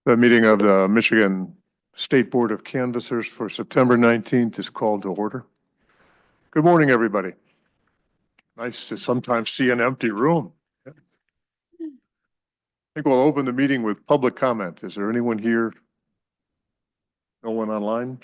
The meeting of the Michigan State Board of Canvassers for September 19th is called to order. Good morning, everybody. Nice to sometimes see an empty room. I think we'll open the meeting with public comment. Is there anyone here? No one online?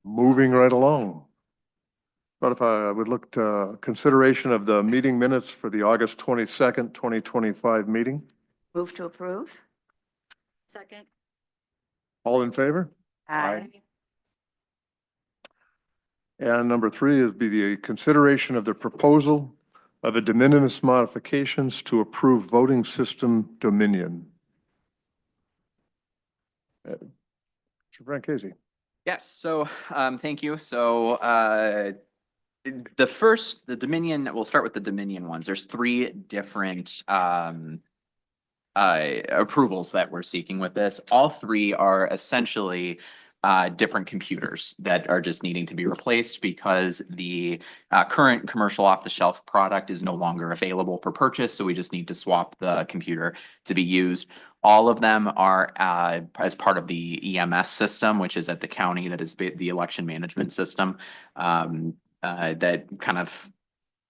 Moving right along. But if I would look to consideration of the meeting minutes for the August 22nd, 2025 meeting. Move to approve. Second. All in favor? Aye. And number 3 is be the consideration of the proposal of a de minimis modifications to approve voting system dominion. Mr. Frank Casey. Yes, so thank you. So the Dominion, we'll start with the Dominion ones. There's 3 different approvals that we're seeking with this. All 3 are essentially different computers that are just needing to be replaced because the current commercial off-the-shelf product is no longer available for purchase. So we just need to swap the computer to be used. All of them are as part of the EMS system, which is at the county, that is the election management system that kind of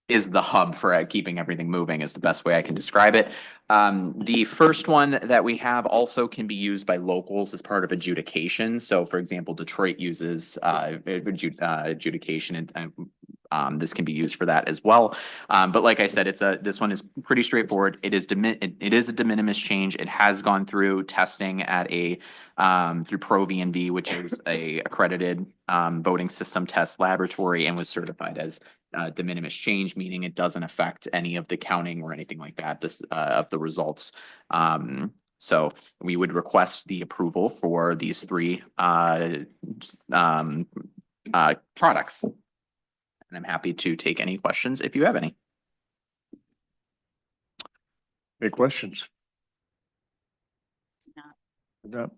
is the hub for keeping everything moving, is the best way I can describe it. The first one that we have also can be used by locals as part of adjudication. So for example, Detroit uses adjudication, and this can be used for that as well. But like I said, this one is pretty straightforward. It is a de minimis change. It has gone through testing at through ProVNV, which is a accredited voting system test laboratory, and was certified as de minimis change, meaning it doesn't affect any of the counting or anything like that of the results. So we would request the approval for these 3 products. And I'm happy to take any questions if you have any. Any questions? No.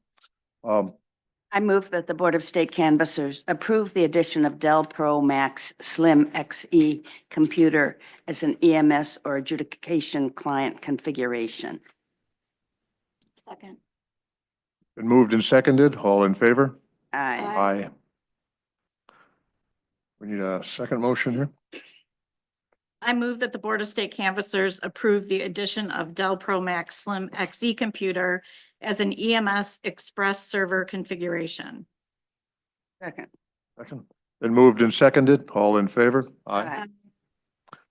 I move that the Board of State Canvassers approve the addition of Dell Pro Max Slim XE computer as an EMS or adjudication client configuration. Second. Been moved and seconded. All in favor? Aye. Aye. We need a second motion here. I move that the Board of State Canvassers approve the addition of Dell Pro Max Slim XE computer as an EMS express server configuration. Second. Second. Been moved and seconded. All in favor? Aye.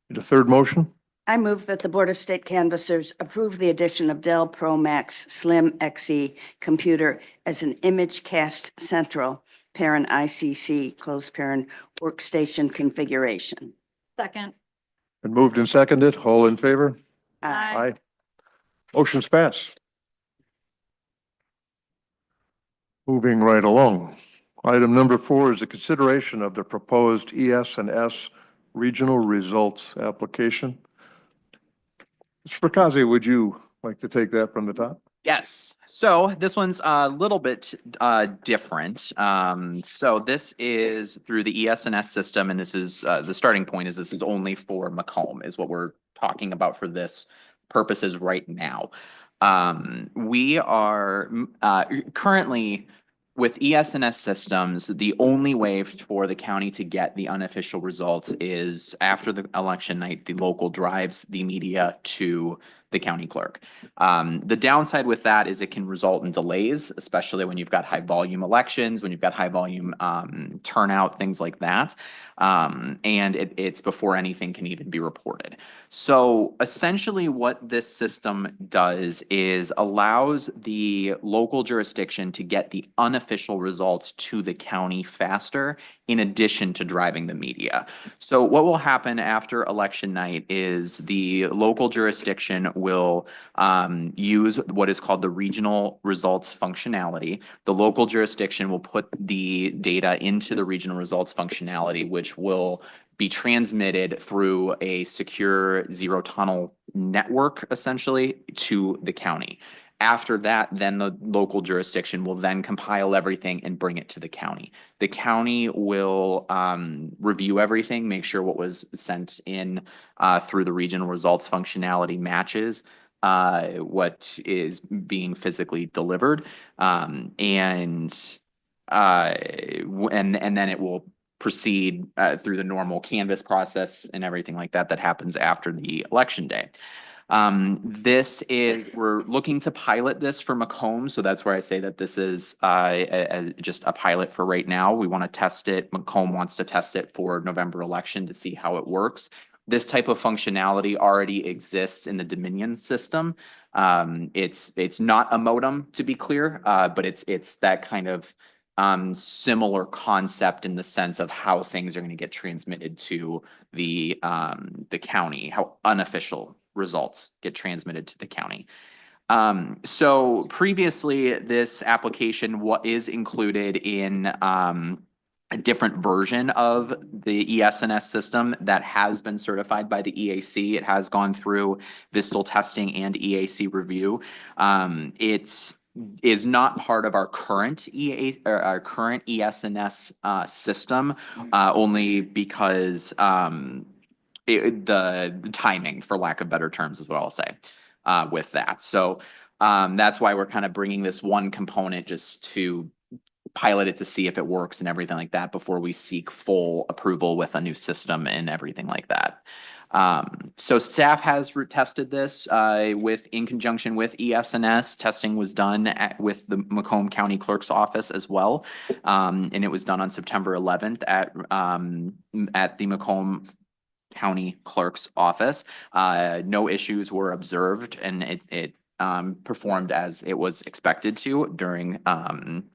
Need a third motion? I move that the Board of State Canvassers approve the addition of Dell Pro Max Slim XE computer as an Image Cast Central parent ICC closed parent workstation configuration. Second. Been moved and seconded. All in favor? Aye. Motion's passed. Moving right along. Item number 4 is the consideration of the proposed ES&S regional results application. Mr. Prakazi, would you like to take that from the top? Yes. So this one's a little bit different. So this is through the ES&S system, and this is the starting point is this is only for Macomb, is what we're talking about for this purposes right now. We are currently with ES&S systems, the only way for the county to get the unofficial results is after the election night, the local drives the media to the county clerk. The downside with that is it can result in delays, especially when you've got high volume elections, when you've got high volume turnout, things like that. And it's before anything can even be reported. So essentially what this system does is allows the local jurisdiction to get the unofficial results to the county faster, in addition to driving the media. So what will happen after election night is the local jurisdiction will use what is called the regional results functionality. The local jurisdiction will put the data into the regional results functionality, which will be transmitted through a secure zero tunnel network, essentially, to the county. After that, then the local jurisdiction will then compile everything and bring it to the county. The county will review everything, make sure what was sent in through the regional results functionality matches. what is being physically delivered. And and then it will proceed through the normal canvas process and everything like that that happens after the election day. We're looking to pilot this for Macomb, so that's where I say that this is just a pilot for right now. We want to test it. Macomb wants to test it for November election to see how it works. This type of functionality already exists in the Dominion system. It's not a modem, to be clear, but it's that kind of similar concept in the sense of how things are going to get transmitted to the county, how unofficial results get transmitted to the county. So previously, this application is included in a different version of the ES&S system that has been certified by the EAC. It has gone through VISTL testing and EAC review. It is not part of our current our current ES&S system, only because the timing, for lack of better terms, is what I'll say with that. So that's why we're kind of bringing this one component just to pilot it to see if it works and everything like that before we seek full approval with a new system and everything like that. So staff has tested this in conjunction with ES&S. Testing was done with the Macomb County Clerk's Office as well. And it was done on September 11th at the Macomb County Clerk's Office. No issues were observed, and it performed as it was expected to during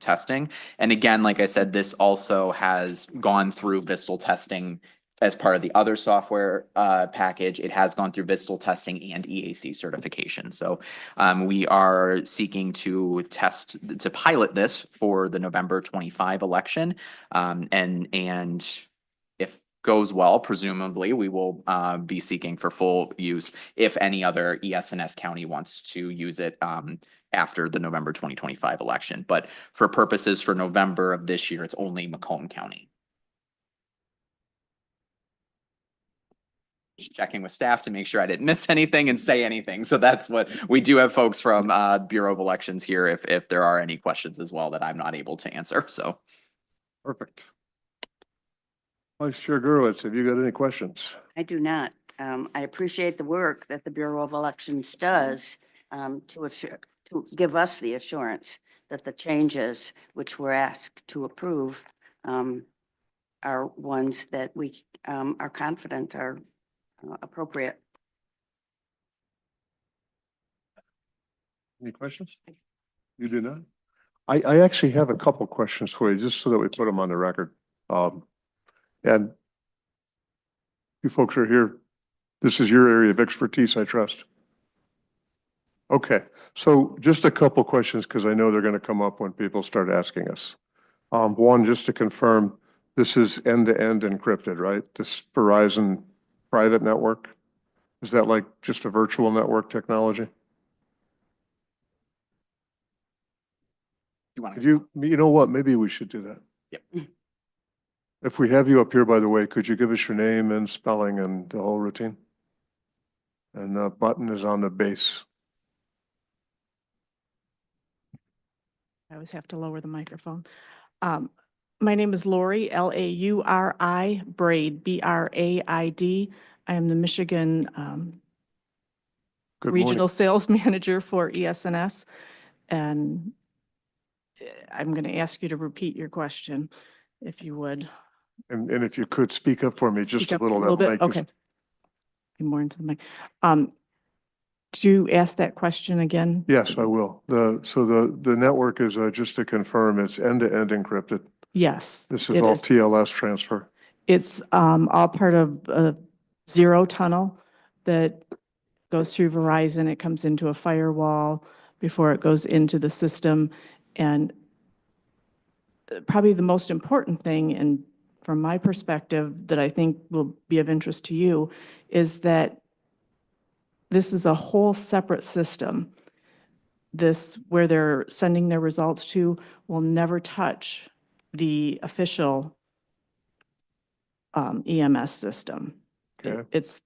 testing. And again, like I said, this also has gone through VISTL testing as part of the other software package. It has gone through VISTL testing and EAC certification. So we are seeking to pilot this for the November 25 election. And if goes well, presumably we will be seeking for full use if any other ES&S county wants to use it after the November 2025 election. But for purposes for November of this year, it's only Macomb County. Just checking with staff to make sure I didn't miss anything and say anything. So that's what we do have folks from Bureau of Elections here if there are any questions as well that I'm not able to answer. So Perfect. Vice Chair Gurwitz, have you got any questions? I do not. I appreciate the work that the Bureau of Elections does to give us the assurance that the changes which we're asked to approve are ones that we are confident are appropriate. Any questions? You do not? I actually have a couple questions for you, just so that we put them on the record. And you folks are here. This is your area of expertise, I trust. Okay, so just a couple questions because I know they're going to come up when people start asking us. One, just to confirm, this is end-to-end encrypted, right? This Verizon private network? Is that like just a virtual network technology? You know what? Maybe we should do that. Yep. If we have you up here, by the way, could you give us your name and spelling and the whole routine? And the button is on the base. I always have to lower the microphone. My name is Lori, Lauri, Braid, Braid. I am the Michigan Good Regional morning. Sales Manager for ES&S. And I'm going to ask you to repeat your question, if you would. And if you could speak up for me just Speak a up little. bit. That mic is- Okay. Be more into the mic. Do you ask that question again? Yes, I will. So the network is, just to confirm, it's end-to-end encrypted. Yes. This is it all is. TLS transfer. It's all part of a zero tunnel that goes through Verizon. It comes into a firewall before it goes into the system. And probably the most important thing, and from my perspective, that I think will be of interest to you, is that this is a whole separate system. This, where they're sending their results to, will never touch the official EMS system. Okay. It's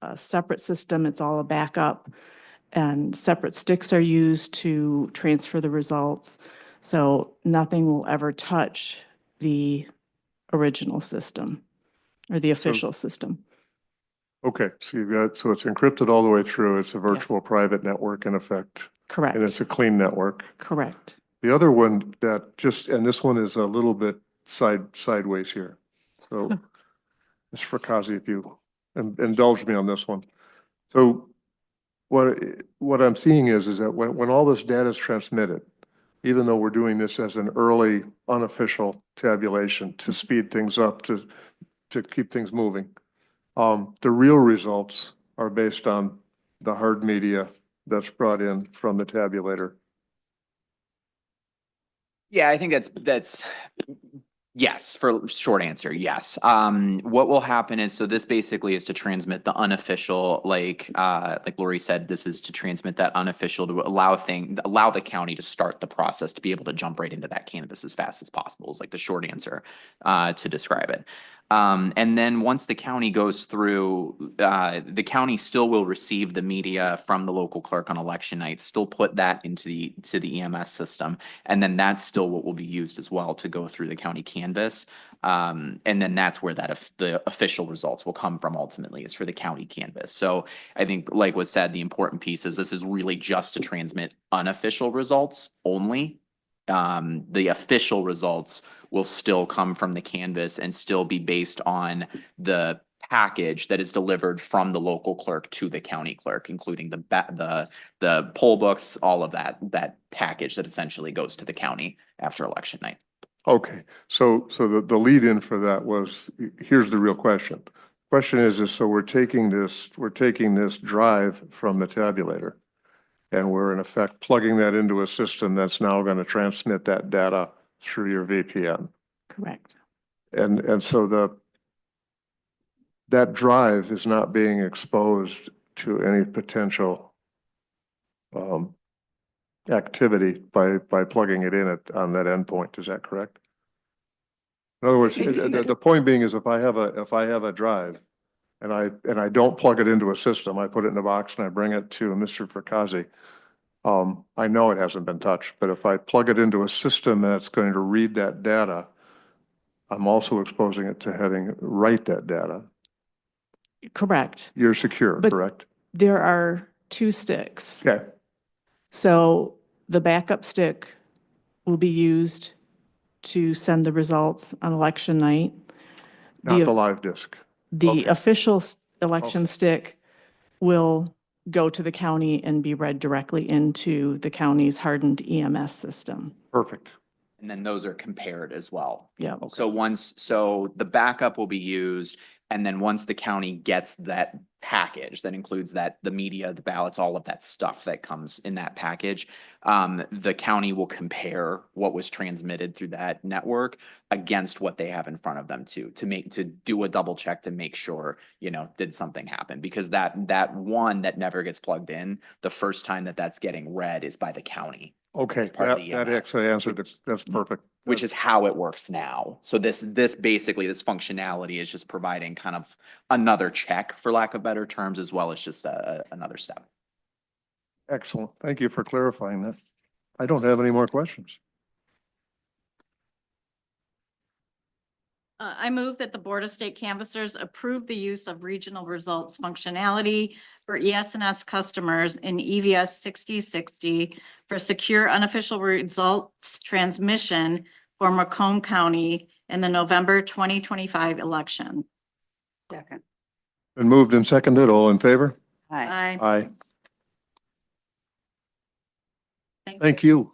a separate system. It's all a backup. and separate sticks are used to transfer the results. So nothing will ever touch the original system or the official system. Okay, so you've got, so it's encrypted all the way through. It's a virtual private network in effect, and it's Correct, a clean network. correct. The other one that just, and this one is a little bit sideways here. So, Ms. Fracassi, if you indulge me on this one. So what I'm seeing is that when all this data is transmitted, even though we're doing this as an early unofficial tabulation to speed things up, to keep things moving, the real results are based on the hard media that's brought in from the tabulator. Yeah, I think that's yes, for short answer, yes. What will happen is, so this basically is to transmit the unofficial, like Lori said, this is to transmit that unofficial to allow the county to start the process to be able to jump right into that cannabis as fast as possible is like the short answer to describe it. And then once the county goes through, the county still will receive the media from the local clerk on election night, still put that into the EMS system. And then that's still what will be used as well to go through the county canvas. And then that's where the official results will come from ultimately is for the county canvas. So I think like was said, the important piece is this is really just to transmit unofficial results only. The official results will still come from the canvas and still be based on the package that is delivered from the local clerk to the county clerk, including the poll books, all of that package that essentially goes to the county after election night. Okay, so the lead in for that was, here's the real question. Question is so we're taking this drive from the tabulator, and we're in effect plugging that into a system that's now going to transmit that data through your VPN. Correct. And so that drive is not being exposed to any potential activity by plugging it in on that endpoint. Is that correct? In other words, the point being is if I have a drive and I don't plug it into a system, I put it in a box and I bring it to Mr. Fracassi, I know it hasn't been touched, but if I plug it into a system that's going to read that data, I'm also exposing it to having write that data. Correct. You're secure, But- correct? There are two sticks. Okay, So the backup stick will be used to send the results on election night. not the live disk. The okay. official election Okay. stick will go to the county and be read directly into the county's hardened EMS system. Perfect. And then those are compared as well. Yeah. So the backup will be used, and then once the county gets that package, that includes the media, the ballots, all of that stuff that comes in that package, the county will compare what was transmitted through that network against what they have in front of them to do a double check to make sure, did something happen? Because that one that never gets plugged in, the first time that's getting read is by the county. Okay, part of that the that EMS. actually answered it. That's perfect. Which is how it works now. So this basically, this functionality is just providing kind of another check, for lack of better terms, as well as just another step. Excellent. Thank you for clarifying that. I don't have any more questions. I move that the Board of State Canvassers approve the use of regional results functionality for ES&S customers in EVS 6060 for secure unofficial results transmission for Macomb County in the November 2025 election. Second. Been moved and seconded. All in favor? Aye. Aye. Thank you.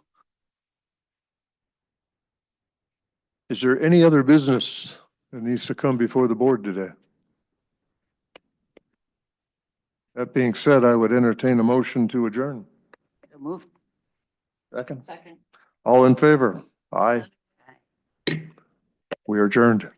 Is there any other business that needs to come before the board today? That being said, I would entertain a motion to adjourn. So moved. Second. Second. All in favor? Aye. We are adjourned.